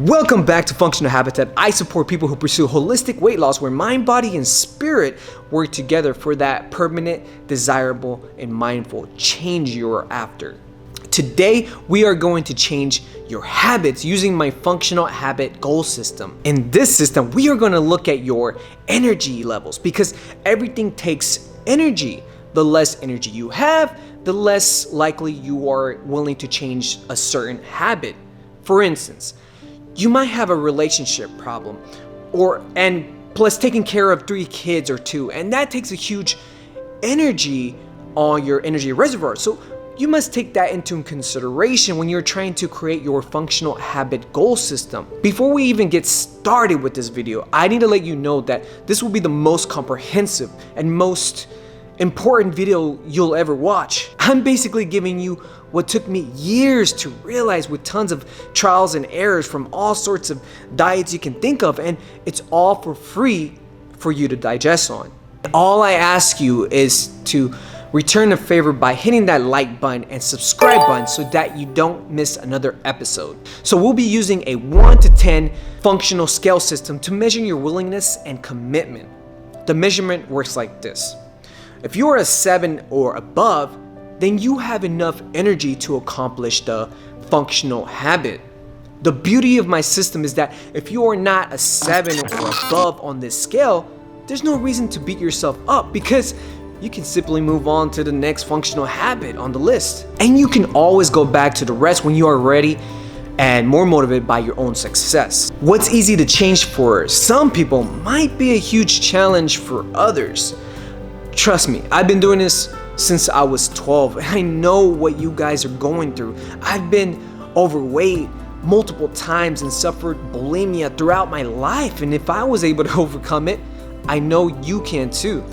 Welcome back to Functional Habitat. I support people who pursue holistic weight loss where mind, body, and spirit work together for that permanent, desirable, and mindful change you're after. Today, we are going to change your habits using my functional habit goal system. In this system, we are going to look at your energy levels because everything takes energy. The less energy you have, the less likely you are willing to change a certain habit. For instance, you might have a relationship problem and plus taking care of 3 kids or 2, and that takes a huge energy on your energy reservoir. So you must take that into consideration when you're trying to create your functional habit goal system. Before we even get started with this video, I need to let you know that this will be the most comprehensive and most important video you'll ever watch. I'm basically giving you what took me years to realize with tons of trials and errors from all sorts of diets you can think of, and it's all for free for you to digest on. All I ask you is to return the favor by hitting that like button and subscribe button so that you don't miss another episode. So we'll be using a 1 to 10 functional scale system to measure your willingness and commitment. The measurement works like this. If you are a 7 or above, then you have enough energy to accomplish the functional habit. The beauty of my system is that if you are not a 7 or above on this scale, there's no reason to beat yourself up because you can simply move on to the next functional habit on the list. And you can always go back to the rest when you are ready and more motivated by your own success. What's easy to change for some people might be a huge challenge for others. Trust me, I've been doing this since I was 12, and I know what you guys are going through. I've been overweight multiple times and suffered bulimia throughout my life, and if I was able to overcome it, I know you can too.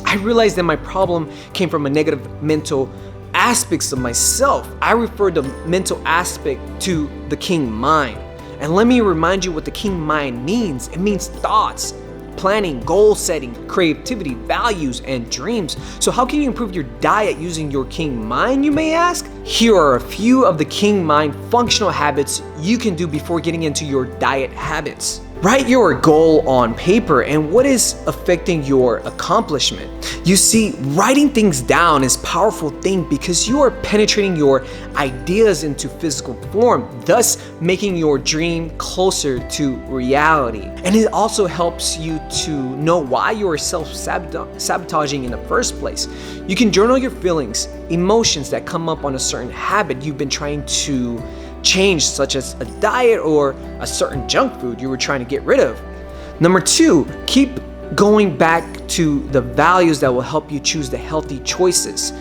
I realized that my problem came from a negative mental aspects of myself. I refer the mental aspect to the king mind. And let me remind you what the king mind means. It means thoughts, planning, goal setting, creativity, values, and dreams. So how can you improve your diet using your king mind, you may ask? Here are a few of the king mind functional habits you can do before getting into your diet habits. Write your goal on paper and what is affecting your accomplishment. You see, writing things down is a powerful thing because you are penetrating your ideas into physical form, thus making your dream closer to reality. And it also helps you to know why you are self-sabotaging in the first place. You can journal your feelings, emotions that come up on a certain habit you've been trying to change, such as a diet or a certain junk food you were trying to get rid of. Number 2, keep going back to the values that will help you choose the healthy choices.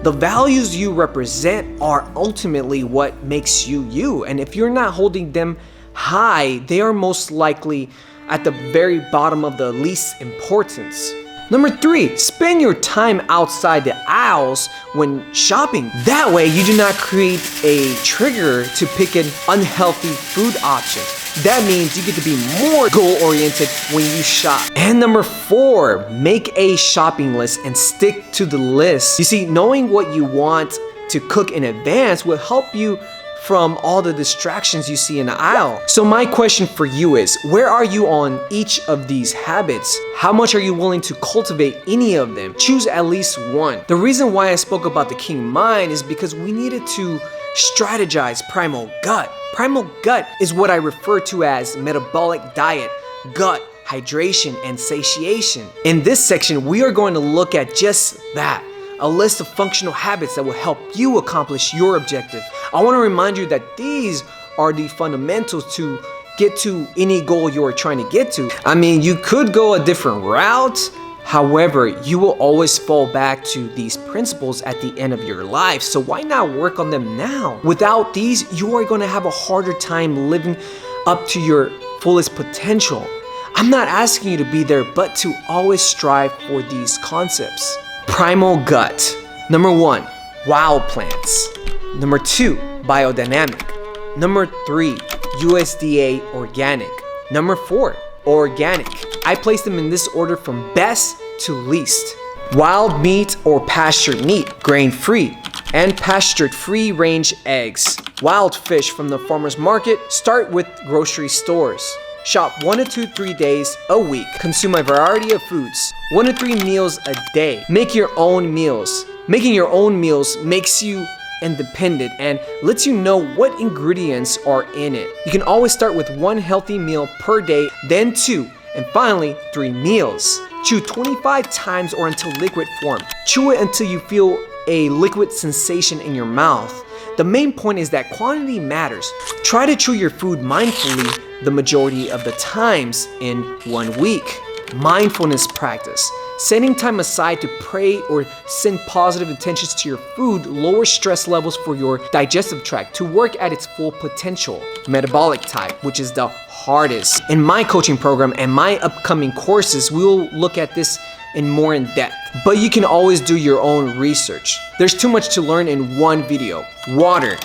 The values you represent are ultimately what makes you you, and if you're not holding them high, they are most likely at the very bottom of the least importance. Number 3, spend your time outside the aisles when shopping. That way, you do not create a trigger to pick an unhealthy food option. That means you get to be more goal-oriented when you shop. And number 4, make a shopping list and stick to the list. You see, knowing what you want to cook in advance will help you from all the distractions you see in the aisle. So my question for you is, where are you on each of these habits? How much are you willing to cultivate any of them? Choose at least one. The reason why I spoke about the king mind is because we needed to strategize primal gut. Primal gut is what I refer to as metabolic diet, gut, hydration, and satiation. In this section, we are going to look at just that. A list of functional habits that will help you accomplish your objective. I want to remind you that these are the fundamentals to get to any goal you are trying to get to. I mean, you could go a different route. However, you will always fall back to these principles at the end of your life. So why not work on them now? Without these, you are going to have a harder time living up to your fullest potential. I'm not asking you to be there, but to always strive for these concepts. Primal gut. Number 1, wild plants. Number 2, biodynamic. Number 3, USDA organic. Number 4, organic. I place them in this order from best to least. Wild meat or pasture meat, grain-free. and pastured free-range eggs. Wild fish from the farmer's market. Start with grocery stores. Shop 1 to 3 days a week. Consume a variety of foods. 1 to 3 meals a day. Make your own meals. Making your own meals makes you independent and lets you know what ingredients are in it. You can always start with 1 healthy meal per day, then 2, and finally 3 meals. Chew 25 times or until liquid form. Chew it until you feel a liquid sensation in your mouth. The main point is that quantity matters. Try to chew your food mindfully the majority of the times in 1 week. Mindfulness practice. Setting time aside to pray or send positive intentions to your food lowers stress levels for your digestive tract to work at its full potential. Metabolic type, which is the hardest. In my coaching program and my upcoming courses, we will look at this in more in depth, but you can always do your own research. There's too much to learn in one video. Water.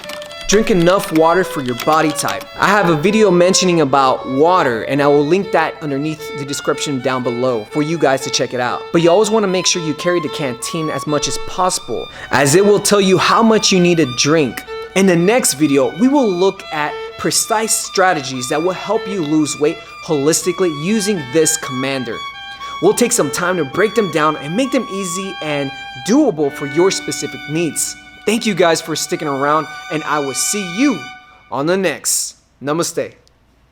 Drink enough water for your body type. I have a video mentioning about water and I will link that underneath the description down below for you guys to check it out. But you always want to make sure you carry the canteen as much as possible, as it will tell you how much you need to drink. In the next video, we will look at precise strategies that will help you lose weight holistically using this commander. We'll take some time to break them down and make them easy and doable for your specific needs. Thank you guys for sticking around, and I will see you on the next. Namaste.